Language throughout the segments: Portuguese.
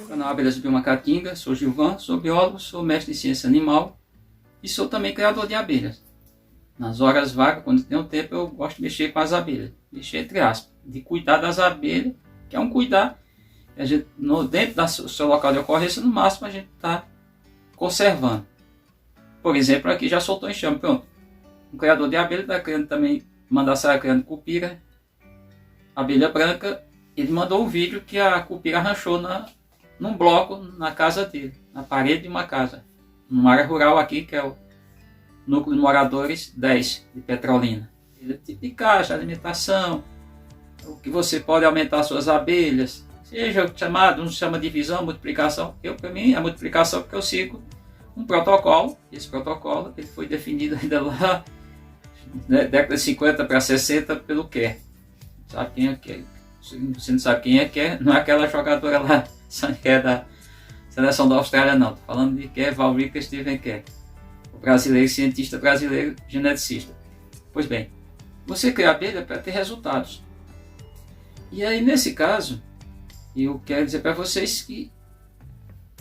Canal Abelhas de Biomacatinga, sou Gilvan, sou biólogo, sou mestre em ciência animal e sou também criador de abelhas. Nas horas vagas, quando tenho tempo, eu gosto de mexer com as abelhas, mexer entre aspas, de cuidar das abelhas, que é um cuidar, a gente, dentro do seu local de ocorrência, no máximo a gente está conservando. Por exemplo, aqui já soltou enxame, pronto. Um criador de abelha está criando também, mandaçaia criando cupira, abelha branca. Ele mandou um vídeo que a cupira arranchou num bloco na casa dele, na parede de uma casa, numa área rural aqui, que é o Núcleo de Moradores 10 de Petrolina. Ele é tipo de caixa, alimentação, o que você pode aumentar suas abelhas, seja chamado, uns chama de divisão, multiplicação. Para mim, a multiplicação porque eu sigo um protocolo. Esse protocolo ele foi definido ainda lá, né, década de 50 para 60, pelo Kerr. Sabe quem é Kerr? Você não sabe quem é Kerr? Não é aquela jogadora lá, que é da seleção da Austrália, não. Estou falando de Kerr, Valrica Steven Kerr, o brasileiro, cientista brasileiro, geneticista. Pois bem, você cria abelha para ter resultados. E aí, nesse caso, eu quero dizer para vocês que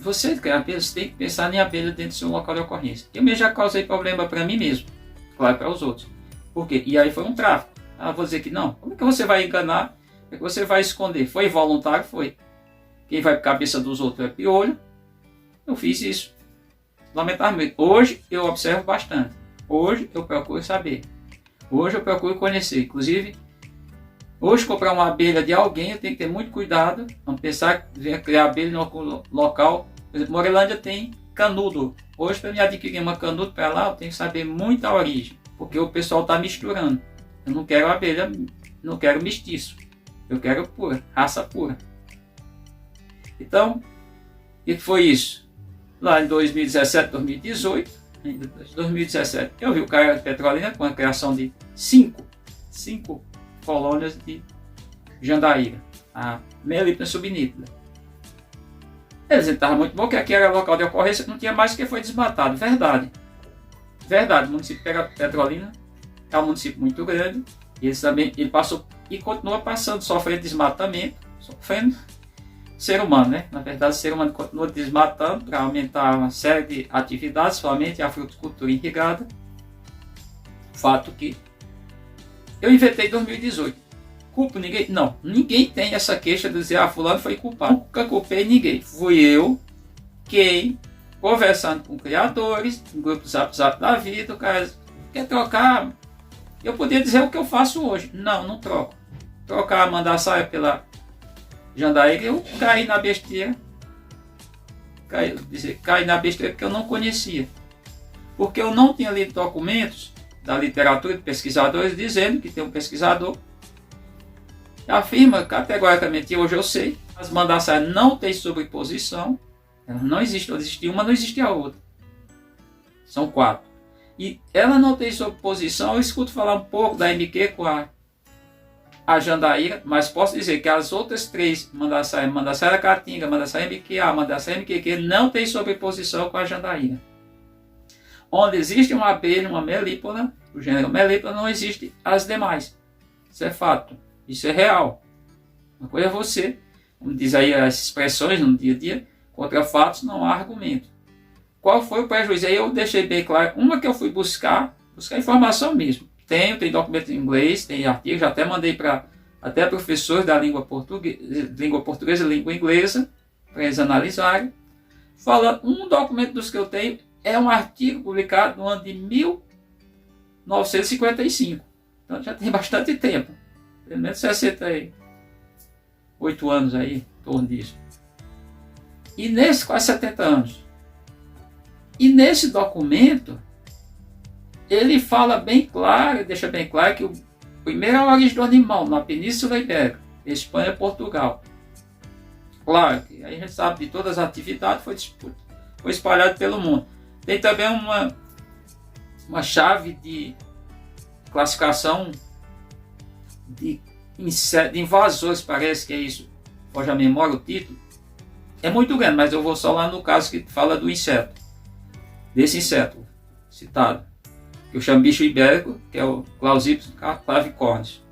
você criar abelha, você tem que pensar em abelha dentro do seu local de ocorrência. Eu mesmo já causei problema para mim mesmo, claro, para os outros. Por quê? E aí foi um tráfico. Ah, vou dizer que não. Como é que você vai enganar? Como é que você vai esconder? Foi voluntário? Foi. Quem vai para a cabeça dos outros é piolho. Eu fiz isso. Lamentavelmente. Hoje eu observo bastante. Hoje eu procuro saber. Hoje eu procuro conhecer. Inclusive, hoje comprar uma abelha de alguém, eu tenho que ter muito cuidado. Vamos pensar que venha criar abelha no local. Por exemplo, Morelândia tem canudo. Hoje, para me adquirir uma canudo para lá, eu tenho que saber muito a origem. Porque o pessoal está misturando. Eu não quero abelha, não quero mestiço. Eu quero pura, raça pura. Então, o que foi isso? Lá em 2017, 2018, em 2017, eu vi o cara de Petrolina com a criação de 5 colônias de jandaíra, a Melipna subnítida. Eles estavam muito bom, que aqui era local de ocorrência, não tinha mais que foi desmatado. Verdade. Verdade, o município de Petrolina é um município muito grande. Ele passou e continua passando, sofrendo desmatamento, sofrendo ser humano, né? Na verdade, o ser humano continua desmatando para aumentar uma série de atividades, somente a fruticultura irrigada. Fato que eu inventei em 2018. Culpo ninguém? Não, ninguém tem essa queixa de dizer, fulano foi culpado. Nunca culpei ninguém. Fui eu quem, conversando com criadores, um grupo Zap da vida, o cara quer trocar. Eu podia dizer o que eu faço hoje. Não troco. Trocar, mandar saia pela jandaíra, eu caí na besteira. Caí na besteira porque eu não conhecia. Porque eu não tinha lido documentos da literatura de pesquisadores dizendo que tem um pesquisador que afirma categoricamente, e hoje eu sei, as mandaçaias não têm sobreposição, elas não existem, existia uma, não existia a outra. São 4. E ela não tem sobreposição, eu escuto falar um pouco da MQ com a jandaíra, mas posso dizer que as outras 3, mandaçaia caatinga, mandaçaia MQA, mandaçaia MQQ, não tem sobreposição com a jandaíra. Onde existe uma abelha, uma melípona, o gênero melípona, não existe as demais. Isso é fato, isso é real. Uma coisa é você, como diz aí as expressões no dia a dia, contra fatos não há argumento. Qual foi o prejuízo? Aí eu deixei bem claro, uma que eu fui buscar informação mesmo. Tem documento em inglês, tem artigo, já até mandei para até professores da língua portuguesa e língua inglesa, para eles analisarem. Falando, um documento dos que eu tenho é um artigo publicado no ano de 1955. Então já tem bastante tempo. Pelo menos 68 anos aí, em torno disso. E nesse, quase 70 anos. E nesse documento, ele fala bem claro, deixa bem claro que o primeiro é a origem do animal, na Península Ibérica, Espanha e Portugal. Claro que aí a gente sabe de todas as atividades, foi espalhado pelo mundo. Tem também uma chave de classificação de invasores, parece que é isso, hoje a memória, o título, é muito grande, mas eu vou só lá no caso que fala do inseto, desse inseto citado. que eu chamo bicho ibérico, que é o Clausipes clavicornis.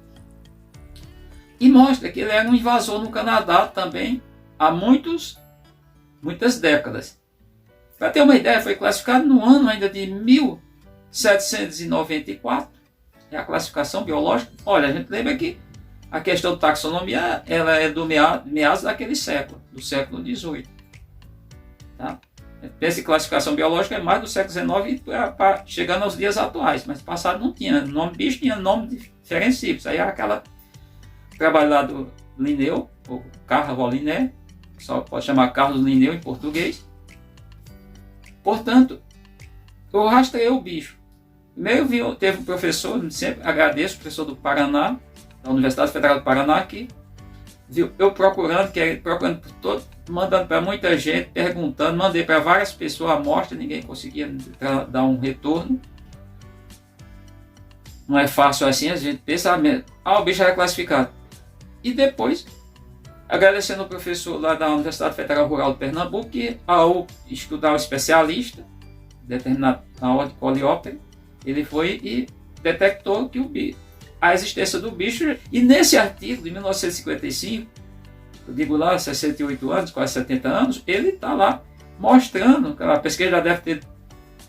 E mostra que ele era um invasor no Canadá também há muitas décadas. Para ter uma ideia, foi classificado no ano ainda de 1794, é a classificação biológica. Olha, a gente lembra que a questão de taxonomia ela é do meados daquele século, do século XVIII. Tá? Essa classificação biológica é mais do século XIX chegando aos dias atuais, mas passado não tinha nome bicho, tinha nome diferencível. Aí era aquela trabalho lá do Linneu, ou Carlos Linné, só pode chamar Carlos Linneu em português. Portanto, eu rastreei o bicho. Primeiro teve um professor, sempre agradeço, o professor do Paraná, da Universidade Federal do Paraná, que viu eu procurando por todo, mandando para muita gente, perguntando, mandei para várias pessoas a amostra, ninguém conseguia dar um retorno. Não é fácil assim, a gente pensa, o bicho era classificado. E depois, agradecendo ao professor lá da Universidade Federal Rural de Pernambuco, que ao estudar o especialista, determinado na ordem Coleóptera, ele foi e detectou que a existência do bicho, e nesse artigo de 1955, eu digo lá, 68 anos, quase 70 anos, ele está lá mostrando, a pesquisa já deve ter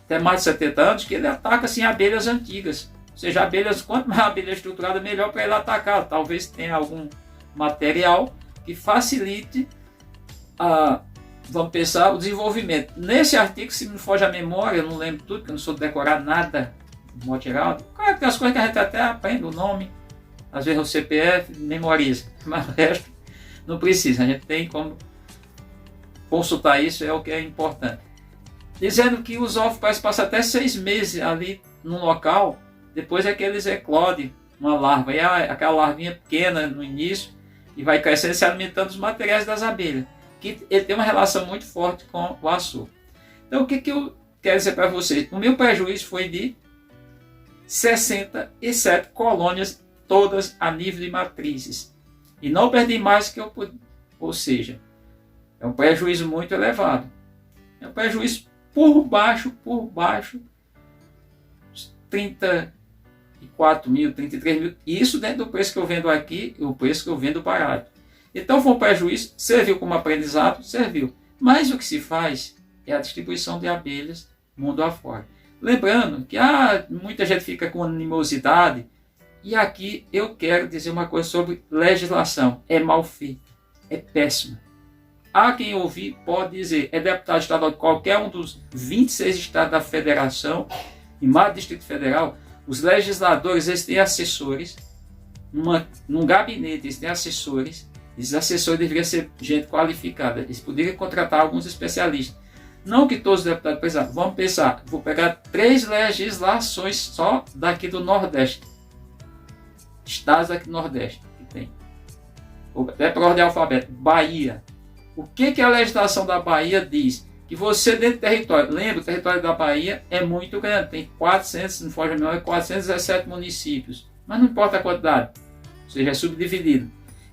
até mais de 70 anos, que ele ataca assim, abelhas antigas. Ou seja, abelhas, quanto mais abelha estruturada, melhor para ele atacar. Talvez tenha algum material que facilite vamos pensar, o desenvolvimento. Nesse artigo, se me foge a memória, eu não lembro tudo, porque eu não sou decorar nada, de modo geral. Claro que tem as coisas que a gente até aprende, o nome, às vezes o CPF, memoriza, mas o resto não precisa, a gente tem como consultar isso, é o que é importante. Dizendo que os ovos parecem passar até 6 meses ali no local, depois é que eles eclodem uma larva, e aquela larvinha pequena no início, e vai crescendo se alimentando dos materiais das abelhas, que ele tem uma relação muito forte com o açúcar. Então o que eu quero dizer para vocês? O meu prejuízo foi de 67 colônias, todas a nível de matrizes. E não perdi mais que eu pude. Ou seja, é um prejuízo muito elevado. É um prejuízo por baixo, 34 mil, 33 mil. Isso dentro do preço que eu vendo aqui e o preço que eu vendo barato. Então foi um prejuízo, serviu como aprendizado, serviu. Mas o que se faz é a distribuição de abelhas mundo afora. Lembrando que muita gente fica com animosidade, e aqui eu quero dizer uma coisa sobre legislação. É mal feita, é péssima. Há quem ouvir pode dizer, é deputado estadual de qualquer um dos 26 estados da federação, e mais do Distrito Federal, os legisladores eles têm assessores, num gabinete eles têm assessores, esses assessores deveriam ser gente qualificada, eles poderiam contratar alguns especialistas. Não que todos os deputados precisam. Vamos pensar, vou pegar 3 legislações só daqui do Nordeste. Estados daqui do Nordeste que tem. Até por ordem alfabética. Bahia. O que a legislação da Bahia diz? Que você dentro do território, lembra, o território da Bahia é muito grande. Tem 417 municípios. Mas não importa a quantidade. Ou seja, é subdividido.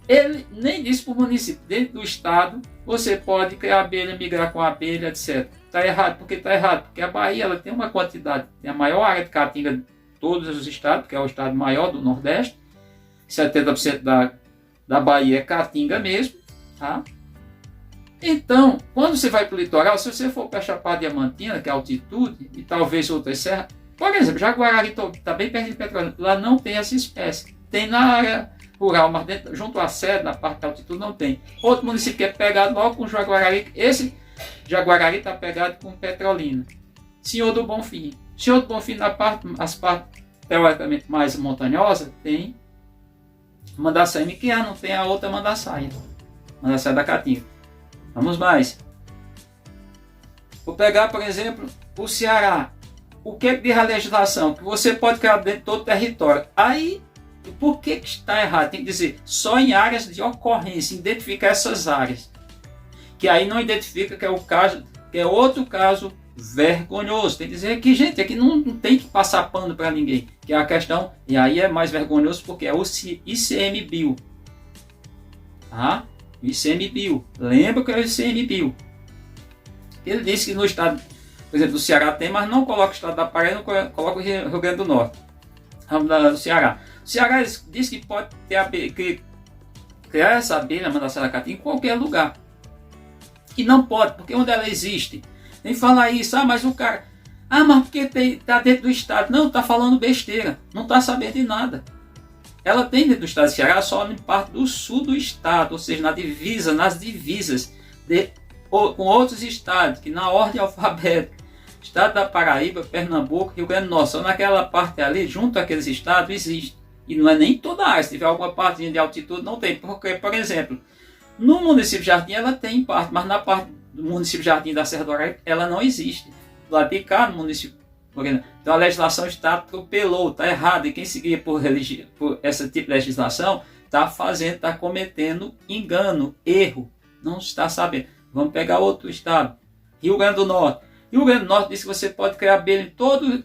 Ele nem diz para o município. Dentro do estado, você pode criar abelha, migrar com abelha, etc. Está errado. Por que está errado? Porque a Bahia ela tem uma quantidade, tem a maior área de caatinga de todos os estados, porque é o estado maior do Nordeste. 70% da Bahia é caatinga mesmo. Tá? Então, quando você vai para o litoral, se você for para Chapada Diamantina, que é altitude, e talvez outras serras, por exemplo, Jaguarari está bem perto de Petrolina, lá não tem essa espécie. Tem na área rural, mas junto à sede, na parte da altitude, não tem. Outro município que é pegado logo com Jaguarari, esse Jaguarari está pegado com Petrolina. Senhor do Bonfim. Senhor do Bonfim, as partes teoricamente mais montanhosas, tem Mandaçaí, que não tem a outra Mandaçaí. Mandaçaí da Caatinga. Vamos mais. Vou pegar, por exemplo, o Ceará. O que diz a legislação? Que você pode criar dentro de todo o território. Aí, por que está errado? Tem que dizer só em áreas de ocorrência, identificar essas áreas. Que aí não identifica que é o caso, que é outro caso vergonhoso. Tem que dizer que, gente, aqui não tem que passar pano para ninguém. Que é a questão, e aí é mais vergonhoso porque é o ICMBio. Tá? ICMBio. Lembra que é o ICMBio. Ele disse que no estado Por exemplo, do Ceará tem, mas não coloca o estado da Paraíba, não coloca o Rio Grande do Norte. Vamos do Ceará. O Ceará diz que pode ter criar essa abelha, mandar saracati, em qualquer lugar. E não pode, porque onde ela existe. Tem que falar isso, mas o cara... mas porque está dentro do estado. Não, está falando besteira, não está sabendo de nada. Ela tem dentro do estado de Ceará só em parte do sul do estado, ou seja, nas divisas com outros estados, que na ordem alfabética, estado da Paraíba, Pernambuco, Rio Grande do Norte, só naquela parte ali, junto àqueles estados, existe. E não é nem toda a área, se tiver alguma partezinha de altitude, não tem. Porque, por exemplo, no município de Jardim ela tem parte, mas na parte do município de Jardim da Serra do Araí, ela não existe. Do lado de cá, no município. Então a legislação atropelou, está errada. E quem seguia por esse tipo de legislação está cometendo engano, erro. Não está sabendo. Vamos pegar outro estado. Rio Grande do Norte. Rio Grande do Norte diz que você pode criar abelha em todo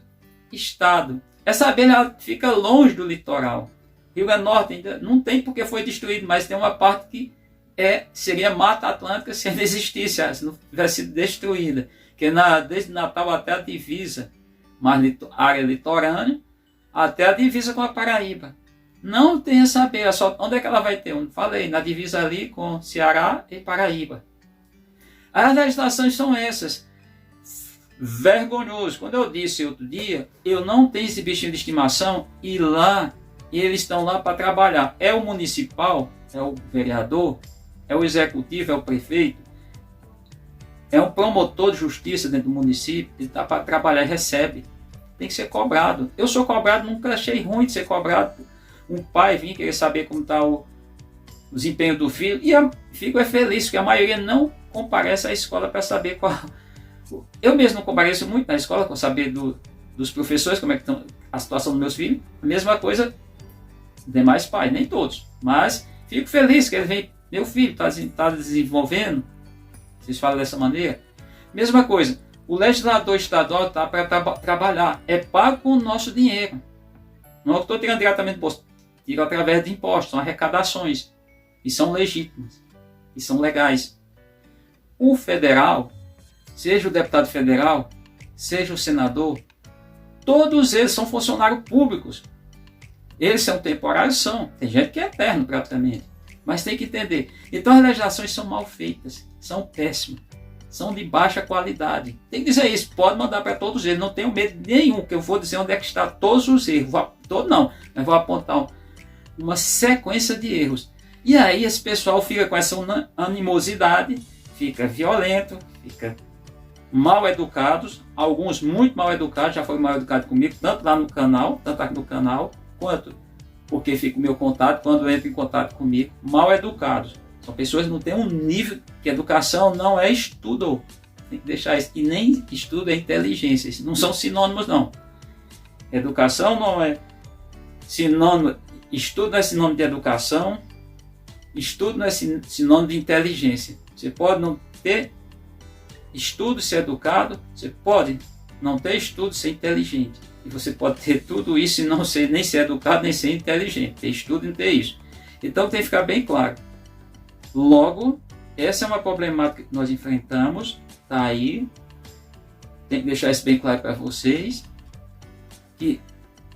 estado. Essa abelha fica longe do litoral. Rio Grande do Norte ainda não tem porque foi destruído, mas tem uma parte que seria Mata Atlântica se ainda existisse, se não tivesse sido destruída. Que desde Natal até a divisa, mas área litorânea, até a divisa com a Paraíba. Não tem essa abelha, só onde é que ela vai ter? Eu falei, na divisa ali com Ceará e Paraíba. As legislações são essas. Vergonhoso. Quando eu disse outro dia, eu não tenho esse bichinho de estimação e eles estão lá para trabalhar. É o municipal, é o vereador, é o executivo, é o prefeito, é um promotor de justiça dentro do município, ele está para trabalhar e recebe. Tem que ser cobrado. Eu sou cobrado, nunca achei ruim de ser cobrado. Um pai vir querer saber como está o desempenho do filho, e fico feliz, porque a maioria não comparece à escola para saber qual... Eu mesmo não compareço muito na escola para saber dos professores, como é que estão a situação dos meus filhos. A mesma coisa, demais pais, nem todos. Mas fico feliz que ele vem, meu filho está desenvolvendo. Vocês falam dessa maneira? Mesma coisa, o legislador estadual está para trabalhar, é pago com o nosso dinheiro. Não estou tirando diretamente do bolso, tiro através de impostos, são arrecadações. E são legítimas, e são legais. O federal, seja o deputado federal, seja o senador, todos eles são funcionários públicos. Eles são temporários? São. Tem gente que é eterno praticamente. Mas tem que entender. Então as legislações são mal feitas, são péssimas, são de baixa qualidade. Tem que dizer isso, pode mandar para todos eles, não tenho medo nenhum, que eu vou dizer onde é que está todos os erros. Mas vou apontar uma sequência de erros. E aí esse pessoal fica com essa animosidade, fica violento, fica mal educados, alguns muito mal educados, já foram mal educados comigo, tanto lá no canal, tanto aqui no canal, quanto porque fica o meu contato, quando entra em contato comigo, mal educados. São pessoas que não têm um nível, que educação não é estudo, tem que deixar isso, e nem estudo é inteligência, isso não são sinônimos não. Educação não é sinônimo, estudo não é sinônimo de educação, estudo não é sinônimo de inteligência. Você pode não ter estudo e ser educado, você pode não ter estudo e ser inteligente. E você pode ter tudo isso e não ser, nem ser educado, nem ser inteligente. Ter estudo e não ter isso. Então tem que ficar bem claro. Logo, essa é uma problemática que nós enfrentamos. Está aí. Tem que deixar isso bem claro para vocês. Que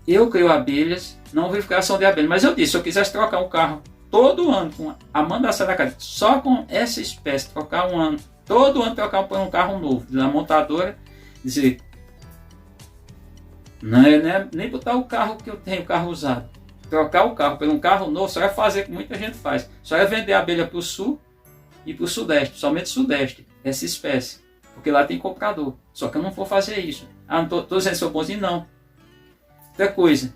eu crio abelhas, não verificação de abelhas. Mas eu disse, se eu quisesse trocar um carro todo ano com a mandação da casa, só com essa espécie, trocar um ano, todo ano trocar por um carro novo, da montadora, dizer, não é nem botar o carro que eu tenho, o carro usado, trocar o carro por um carro novo, só é fazer o que muita gente faz, só é vender a abelha para o sul e para o sudeste, somente sudeste, essa espécie, porque lá tem comprador, só que eu não vou fazer isso. Não estou dizendo que sou bonzinho, não. Outra coisa,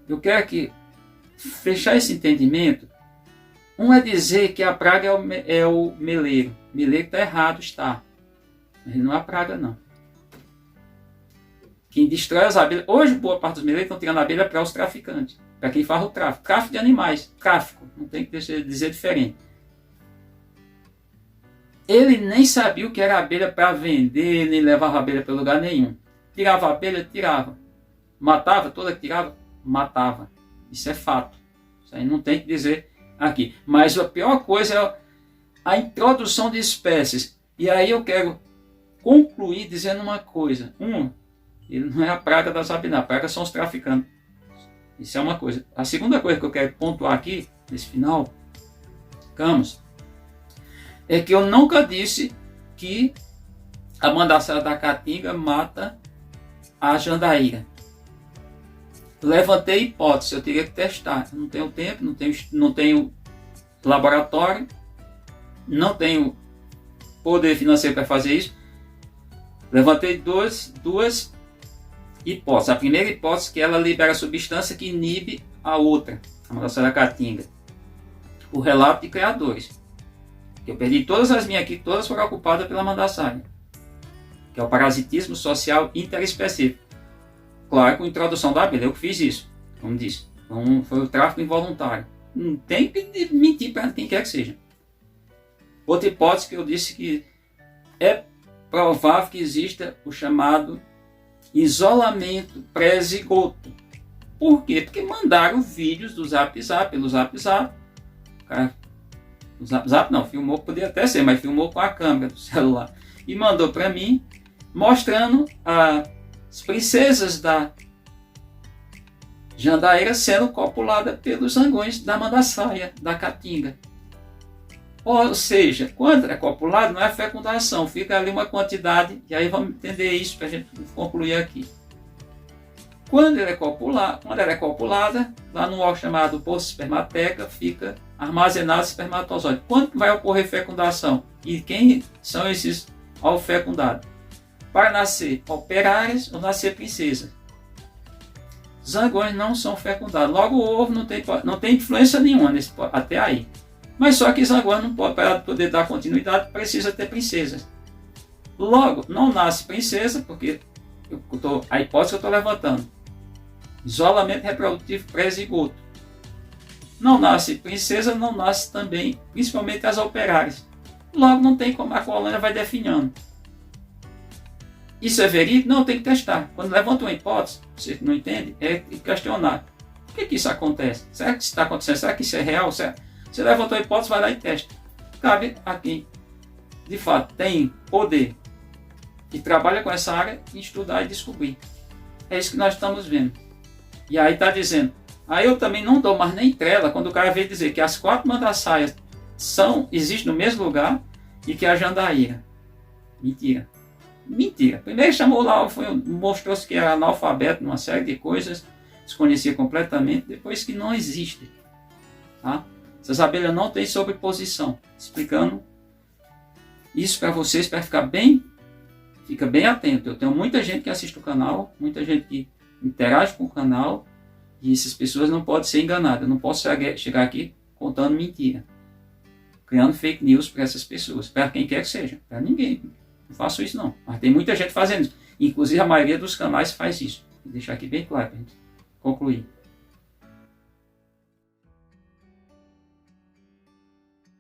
eu quero que fechar esse entendimento. Um é dizer que a praga é o meleiro. Meleiro está errado, está. Mas não é a praga, não. Quem destrói as abelhas... Hoje, boa parte dos meleiros estão tirando a abelha para os traficantes. Para quem faz o tráfico. Tráfico de animais. Tráfico. Não tem que dizer diferente. Ele nem sabia o que era abelha para vender, nem levava a abelha para lugar nenhum. Tirava a abelha, tirava. Matava, toda que tirava, matava. Isso é fato. Isso aí não tem que dizer aqui. Mas a pior coisa é a introdução de espécies. E aí eu quero concluir dizendo uma coisa. Ele não é a praga das abelhas, a praga são os traficantes. Isso é uma coisa. A segunda coisa que eu quero pontuar aqui, nesse final, Camus, é que eu nunca disse que a mandaçaia da caatinga mata a jandaíra. Levantei hipótese, eu teria que testar. Eu não tenho tempo, não tenho laboratório, não tenho poder financeiro para fazer isso. Levantei duas hipóteses. A primeira hipótese é que ela libera a substância que inibe a outra, a mandaçaia da caatinga. O relato de criadores. Eu perdi todas as minhas aqui, todas foram ocupadas pela mandaçaia, que é o parasitismo social interespecífico. Claro, com a introdução da abelha, eu que fiz isso, como disse. Então, foi o tráfico involuntário. Não tem que mentir para quem quer que seja. Outra hipótese que eu disse que é provável que exista o chamado isolamento pré-zigoto. Por quê? Porque mandaram vídeos do Zap Zap, pelo Zap Zap. O Zap Zap não, filmou, poderia até ser, mas filmou com a câmera do celular. E mandou para mim, mostrando as princesas da jandaíra sendo copuladas pelos zangões da mandaçaia, da caatinga. Ou seja, quando é copulado, não é fecundação, fica ali uma quantidade, e aí vamos entender isso para a gente concluir aqui. Quando ela é copulada, lá no órgão chamado poço espermateca, fica armazenado espermatozoide. Quando vai ocorrer fecundação? E quem são esses fecundados? Para nascer operárias ou nascer princesas. Zangões não são fecundados. Logo o ovo não tem influência nenhuma até aí. Mas só que zangões não pode, para poder dar continuidade, precisa ter princesas. Logo, não nasce princesa, porque a hipótese que eu estou levantando. Isolamento reprodutivo pré-zigoto. Não nasce princesa, não nasce também, principalmente as operárias. Logo não tem como, a colônia vai definhando. Isso é verídico? Não, tem que testar. Quando levanta uma hipótese, você não entende, é questionar. Por que isso acontece? Será que isso está acontecendo? Será que isso é real? Você levantou a hipótese, vai lá e testa. Cabe a quem, de fato, tem poder e trabalha com essa área, estudar e descobrir. É isso que nós estamos vendo. E aí está dizendo, aí eu também não dou mais nem trela quando o cara veio dizer que as 4 mandaçaias existem no mesmo lugar e que a jandaíra. Mentira. Mentira. Primeiro chamou lá, mostrou-se que era analfabeto numa série de coisas, desconhecia completamente, depois que não existe. Tá? Essas abelhas não têm sobreposição. Explicando isso para vocês, para ficar bem, fica bem atento. Eu tenho muita gente que assiste o canal, muita gente que interage com o canal, e essas pessoas não podem ser enganadas. Eu não posso chegar aqui contando mentira, criando fake news para essas pessoas, para quem quer que seja, para ninguém. Não faço isso não, mas tem muita gente fazendo isso. Inclusive a maioria dos canais faz isso. Vou deixar aqui bem claro para a gente concluir.